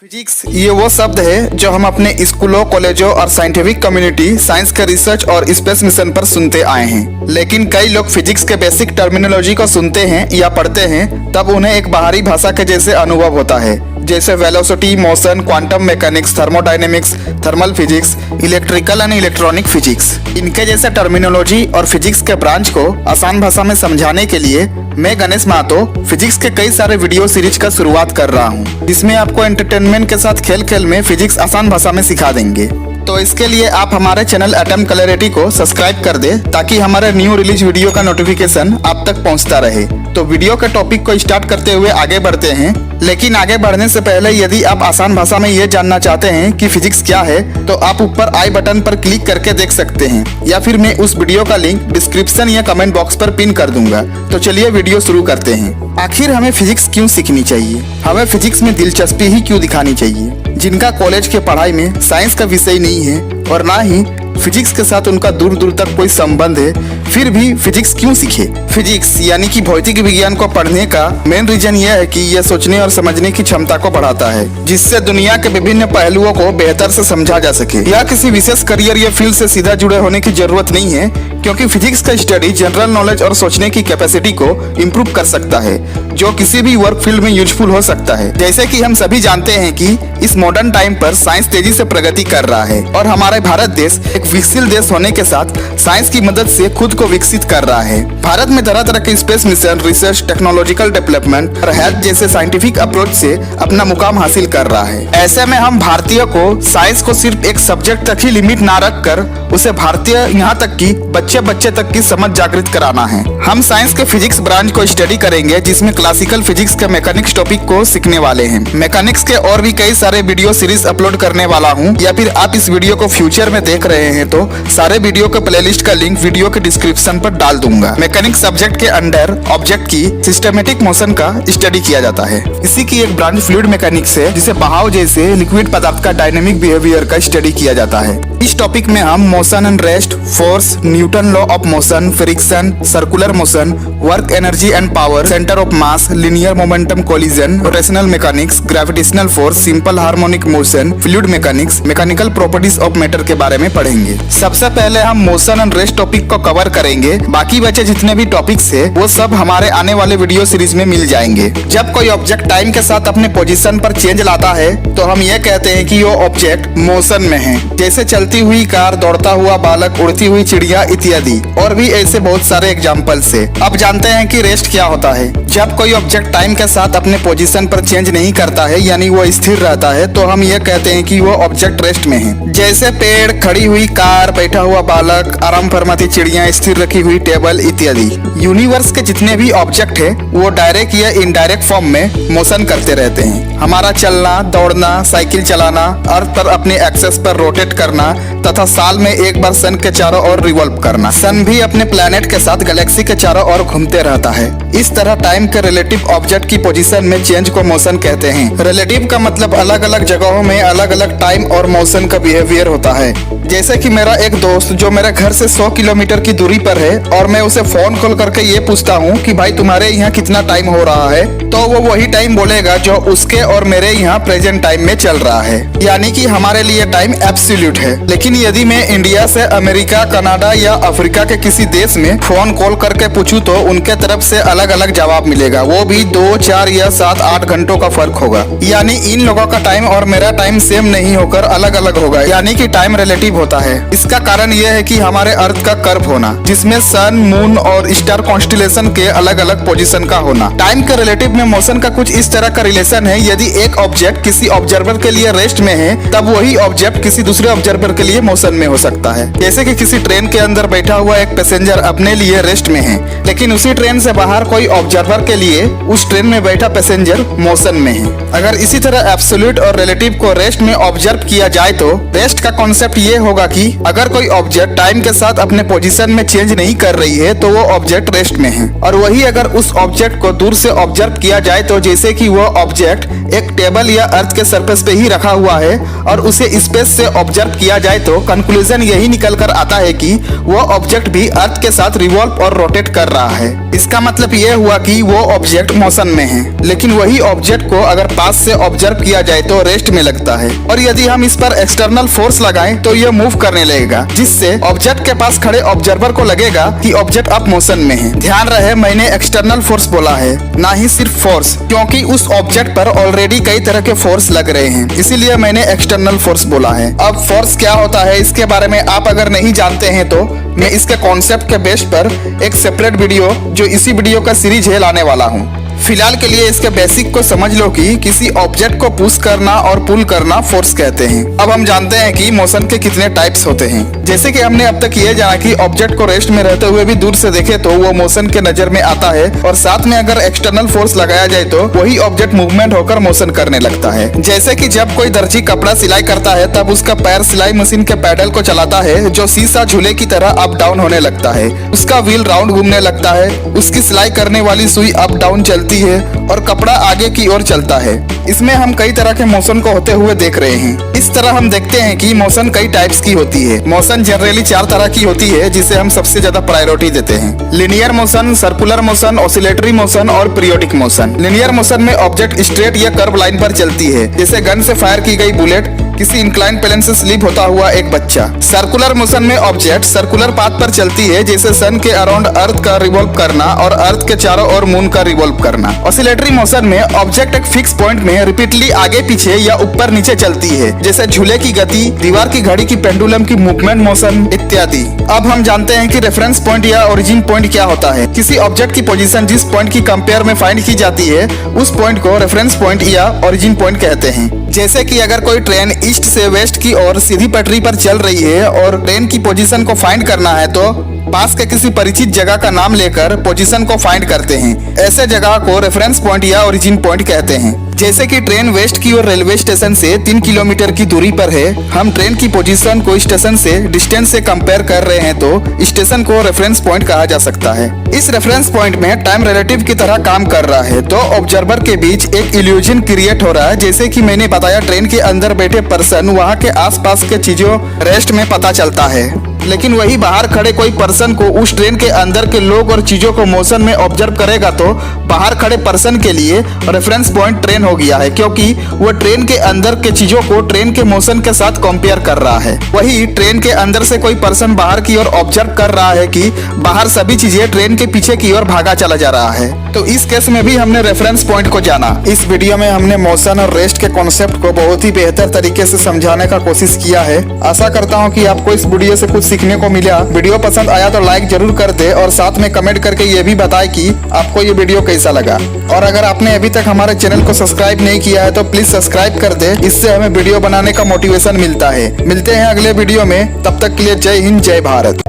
Physics ये वो शब्द है जो हम अपने स्कूलों, कॉलेजों और साइंटिफिक कम्युनिटी साइंस के रिसर्च और स्पेस मिशन पर सुनते आए हैं। लेकिन कई लोग फिजिक्स के बेसिक टर्मिनोलॉजी को सुनते हैं या पढ़ते हैं तब उन्हें एक बाहरी भाषा के जैसे अनुभव होता है, जैसे velocity, motion, quantum mechanics, thermodynamics, thermal physics, electrical and electronic physics. इनके जैसे टर्मिनोलॉजी और फिजिक्स के ब्रांच को आसान भाषा में समझाने के लिए मैं गणेश महतो फिजिक्स के कई सारे वीडियो सीरीज का शुरुआत कर रहा हूँ, जिसमें आपको एंटरटेनमेंट के साथ खेल खेल में फिजिक्स आसान भाषा में सिखा देंगे। तो इसके लिए आप हमारे चैनल एटम क्लैरिटी को सब्सक्राइब कर दे ताकि हमारे न्यू रिलीज वीडियो का नोटिफिकेशन आप तक पहुंचता रहे। तो वीडियो के टॉपिक को स्टार्ट करते हुए आगे बढ़ते हैं, लेकिन आगे बढ़ने से पहले यदि आप आसान भाषा में ये जानना चाहते हैं कि फिजिक्स क्या है तो आप ऊपर आई बटन पर क्लिक करके देख सकते हैं, या फिर मैं उस वीडियो का लिंक डिस्क्रिप्शन या कमेंट बॉक्स पर पिन कर दूंगा। तो चलिए वीडियो शुरू करते हैं। आखिर हमें फिजिक्स क्यों सीखनी चाहिए? हमें फिजिक्स में दिलचस्पी ही क्यों दिखानी चाहिए? जिनका कॉलेज के पढ़ाई में साइंस का विषय नहीं है और ना ही फिजिक्स के साथ उनका दूर दूर तक कोई संबंध है, फिर भी फिजिक्स क्यों सीखे? फिजिक्स यानी कि भौतिक विज्ञान को पढ़ने का मेन रीजन यह है कि यह सोचने और समझने की क्षमता को बढ़ाता है, जिससे दुनिया के विभिन्न पहलुओं को बेहतर से समझा जा सके। यह किसी विशेष करियर या फील्ड से सीधा जुड़े होने की जरूरत नहीं है, क्योंकि फिजिक्स का स्टडी जनरल नॉलेज और सोचने की कैपेसिटी को इम्प्रूव कर सकता है, जो किसी भी वर्क फील्ड में यूजफुल हो सकता है। जैसे कि हम सभी जानते हैं कि इस मॉडर्न टाइम पर साइंस तेजी से प्रगति कर रहा है और हमारे भारत देश एक विकसित देश होने के साथ साइंस की मदद से खुद को विकसित कर रहा है। भारत में तरह तरह के space mission, research, technological development और हेल्थ जैसे साइंटिफिक अप्रोच से अपना मुकाम हासिल कर रहा है। ऐसे में हम भारतीय को साइंस को सिर्फ एक सब्जेक्ट तक ही लिमिट ना रखकर उसे भारतीय यहाँ तक कि बच्चे तक की समझ जागृत कराना है। हम साइंस के फिजिक्स ब्रांच को स्टडी करेंगे, जिसमें क्लासिकल फिजिक्स के मैकेनिक्स टॉपिक को सीखने वाले हैं। मैकेनिक्स के और भी कई सारे वीडियो सीरीज अपलोड करने वाला हूँ, या फिर आप इस वीडियो को फ्यूचर में देख रहे हैं तो सारे वीडियो के प्लेलिस्ट का लिंक वीडियो के डिस्क्रिप्शन पर डाल दूंगा। मैकेनिक्स सब्जेक्ट के अंडर ऑब्जेक्ट की सिस्टमेटिक मोशन का स्टडी किया जाता है। इसी की एक ब्रांच फ्लूइड मैकेनिक्स है, जिसे बहाव जैसे लिक्विड पदार्थ का डायनेमिक बिहेवियर का स्टडी किया जाता है। इस टॉपिक में हम motion and rest, force, Newton law of motion, friction, circular motion, work energy and power, centre of mass, linear momentum collision, rotational mechanics, gravitational force, simple harmonic motion, fluid mechanics, mechanical properties of matter के बारे में पढ़ेंगे। सबसे पहले हम motion and rest topic को cover करेंगे। बाकी बचे जितने भी टॉपिक्स है वो सब हमारे आने वाले वीडियो सीरीज में मिल जाएंगे। जब कोई ऑब्जेक्ट टाइम के साथ अपने पोजीशन पर चेंज लाता है तो हम ये कहते हैं कि वो ऑब्जेक्ट मोशन में है, जैसे चलती हुई कार, दौड़ता हुआ बालक, उड़ती हुई चिड़िया इत्यादि, और भी ऐसे बहुत सारे एग्जाम्पल्स है। अब जानते हैं कि रेस्ट क्या होता है। जब कोई ऑब्जेक्ट टाइम के साथ अपने पोजीशन पर चेंज नहीं करता है, यानी वो स्थिर रहता है, तो हम ये कहते हैं कि वो ऑब्जेक्ट रेस्ट में है। जैसे पेड़, खड़ी हुई कार, बैठा हुआ बालक, आराम फरमाती चिड़िया, स्थिर रखी हुई टेबल इत्यादि। यूनिवर्स के जितने भी ऑब्जेक्ट है वो डायरेक्ट या इनडायरेक्ट फॉर्म में मोशन करते रहते हैं। हमारा चलना, दौड़ना, साइकिल चलाना, अर्थ पर अपने एक्सेस पर रोटेट करना तथा साल में एक बार सन के चारों ओर रिवॉल्व करना। सन भी अपने प्लेनेट के साथ गैलेक्सी के चारों ओर घूमते रहता है। इस तरह टाइम के रिलेटिव ऑब्जेक्ट की पोजीशन में चेंज को मोशन कहते हैं। रिलेटिव का मतलब अलग अलग जगहों में अलग अलग टाइम और मोशन का बिहेवियर होता है। जैसे कि मेरा एक दोस्त जो मेरे घर से 100 किलोमीटर की दूरी पर है और मैं उसे फोन कॉल करके ये पूछता हूँ कि भाई तुम्हारे यहाँ कितना टाइम हो रहा है, तो वो वही टाइम बोलेगा जो उसके और मेरे यहाँ प्रेजेंट टाइम में चल रहा है, यानी कि हमारे लिए टाइम एब्सोल्यूट है। लेकिन यदि मैं इंडिया से अमेरिका, कनाडा या अफ्रीका के किसी देश में फोन कॉल करके पूछूं तो उनके तरफ से अलग अलग जवाब मिलेगा, वो भी 2, 4 या 7, 8 घंटों का फर्क होगा। यानी इन लोगों का टाइम और मेरा टाइम सेम नहीं होकर अलग अलग होगा, यानी कि टाइम रिलेटिव होता है। इसका कारण यह है कि हमारे अर्थ का कर्व होना, जिसमें सन, मून और स्टार कॉन्स्टिलेशन के अलग अलग पोजीशन का होना। टाइम के रिलेटिव में मोशन का कुछ इस तरह का रिलेशन है, यदि एक ऑब्जेक्ट किसी ऑब्जर्वर के लिए रेस्ट में है तब वही ऑब्जेक्ट किसी दूसरे ऑब्जर्वर के लिए मोशन में हो सकता है। जैसे कि किसी ट्रेन के अंदर बैठा हुआ एक पैसेंजर अपने लिए रेस्ट में है, लेकिन उसी ट्रेन से बाहर कोई ऑब्जर्वर के लिए उस ट्रेन में बैठा पैसेंजर मोशन में है। अगर इसी तरह एब्सोल्यूट और रिलेटिव को रेस्ट में ऑब्जर्व किया जाए तो रेस्ट का कॉन्सेप्ट ये होगा कि अगर कोई ऑब्जेक्ट टाइम के साथ अपने पोजीशन में चेंज नहीं कर रही है तो वो ऑब्जेक्ट रेस्ट में है। और वही अगर उस ऑब्जेक्ट को दूर से ऑब्जर्व किया जाए तो जैसे कि वो ऑब्जेक्ट एक टेबल या अर्थ के सरफेस पे ही रखा हुआ है और उसे स्पेस से ऑब्जर्व किया जाए तो कंक्लूजन यही निकल कर आता है कि वो ऑब्जेक्ट भी अर्थ के साथ रिवॉल्व और रोटेट कर रहा है। इसका मतलब ये हुआ कि वो ऑब्जेक्ट मोशन में है, लेकिन वही ऑब्जेक्ट को अगर पास से ऑब्जर्व किया जाए तो रेस्ट में लगता है। और यदि हम इस पर एक्सटर्नल फोर्स लगाएं तो ये मूव करने लगेगा, जिससे ऑब्जेक्ट के पास खड़े ऑब्जर्वर को लगेगा कि ऑब्जेक्ट अब मोशन में है। ध्यान रहे मैंने एक्सटर्नल फोर्स बोला है, ना ही सिर्फ फोर्स, क्योंकि उस ऑब्जेक्ट पर ऑलरेडी कई तरह के फोर्स लग रहे हैं, इसीलिए मैंने एक्सटर्नल फोर्स बोला है। अब फोर्स क्या होता है इसके बारे में आप अगर नहीं जानते हैं तो मैं इसके कॉन्सेप्ट के बेस पर एक सेपरेट वीडियो जो इसी वीडियो का सीरीज है लाने वाला हूँ। फिलहाल के लिए इसके बेसिक को समझ लो कि किसी ऑब्जेक्ट को पुश करना और पुल करना फोर्स कहते हैं। अब हम जानते हैं कि मोशन के कितने टाइप्स होते हैं। जैसे कि हमने अब तक ये जाना कि ऑब्जेक्ट को रेस्ट में रहते हुए भी दूर से देखे तो वो मोशन के नजर में आता है, और साथ में अगर एक्सटर्नल फोर्स लगाया जाए तो वही ऑब्जेक्ट मूवमेंट होकर मोशन करने लगता है। जैसे कि जब कोई दर्जी कपड़ा सिलाई करता है तब उसका पैर सिलाई मशीन के पैडल को चलाता है जो सीसा झूले की तरह अप डाउन होने लगता है। उसका व्हील राउंड घूमने लगता है, उसकी सिलाई करने वाली सुई अप डाउन चलती है और कपड़ा आगे की ओर चलता है। इसमें हम कई तरह के मोशन को होते हुए देख रहे हैं। इस तरह हम देखते हैं कि मोशन कई टाइप्स की होती है। मोशन जनरली 4 तरह की होती है जिसे हम सबसे ज्यादा प्रायोरिटी देते हैं। Linear motion, circular motion, oscillatory motion और पीरियोडिक मोशन। लिनियर मोशन में ऑब्जेक्ट स्ट्रेट या कर्व लाइन पर चलती है, जैसे गन से फायर की गई बुलेट, किसी इंक्लाइन प्लेन से स्लिप होता हुआ एक बच्चा। सर्कुलर मोशन में ऑब्जेक्ट सर्कुलर पाथ पर चलती है, जैसे सन के अराउंड अर्थ का रिवॉल्व करना और अर्थ के चारों ओर मून का रिवॉल्व करना। ऑसिलेटरी मोशन में ऑब्जेक्ट एक फिक्स पॉइंट में रिपीटली आगे पीछे या ऊपर नीचे चलती है, जैसे झूले की गति, दीवार की घड़ी की पेंडुलम की मूवमेंट मोशन इत्यादि। अब हम जानते हैं कि रेफरेंस पॉइंट या ओरिजिन पॉइंट क्या होता है। किसी ऑब्जेक्ट की पोजीशन जिस पॉइंट की कंपेयर में फाइंड की जाती है उस पॉइंट को रेफरेंस पॉइंट या ओरिजिन पॉइंट कहते हैं। जैसे कि अगर कोई ट्रेन ईस्ट से वेस्ट की ओर सीधी पटरी पर चल रही है और ट्रेन की पोजीशन को फाइंड करना है तो पास के किसी परिचित जगह का नाम लेकर पोजीशन को फाइंड करते हैं। ऐसे जगह को रेफरेंस पॉइंट या ओरिजिन पॉइंट कहते हैं। जैसे कि ट्रेन वेस्ट की ओर रेलवे स्टेशन से 3 किलोमीटर की दूरी पर है, हम ट्रेन की पोजीशन को स्टेशन से डिस्टेंस से कंपेयर कर रहे हैं तो स्टेशन को रेफरेंस पॉइंट कहा जा सकता है। इस रेफरेंस पॉइंट में टाइम रिलेटिव की तरह काम कर रहा है, तो ऑब्जर्वर के बीच एक इल्यूजन क्रिएट हो रहा है। जैसे कि मैंने बताया, ट्रेन के अंदर बैठे पर्सन वहाँ के आसपास के चीजों रेस्ट में पता चलता है, लेकिन वही बाहर खड़े कोई पर्सन को उस ट्रेन के अंदर के लोग और चीजों को मोशन में ऑब्जर्व करेगा तो बाहर खड़े पर्सन के लिए रेफरेंस पॉइंट ट्रेन हो गया है, क्योंकि वो ट्रेन के अंदर के चीजों को ट्रेन के मोशन के साथ कंपेयर कर रहा है। वही ट्रेन के अंदर से कोई पर्सन बाहर की ओर ऑब्जर्व कर रहा है कि बाहर सभी चीजें ट्रेन के पीछे की ओर भागा चला जा रहा है। तो इस केस में भी हमने रेफरेंस पॉइंट को जाना। इस वीडियो में हमने मोशन और रेस्ट के कॉन्सेप्ट को बहुत ही बेहतर तरीके से समझाने का कोशिश किया है। आशा करता हूँ कि आपको इस वीडियो से कुछ सीखने को मिला। वीडियो पसंद आया तो लाइक जरूर कर दे और साथ में कमेंट करके ये भी बताएं कि आपको ये वीडियो कैसा लगा। और अगर आपने अभी तक हमारे चैनल को सब्सक्राइब नहीं किया है तो प्लीज सब्सक्राइब कर दे, इससे हमें वीडियो बनाने का मोटिवेशन मिलता है। मिलते हैं अगले वीडियो में, तब तक के लिए जय हिंद, जय भारत।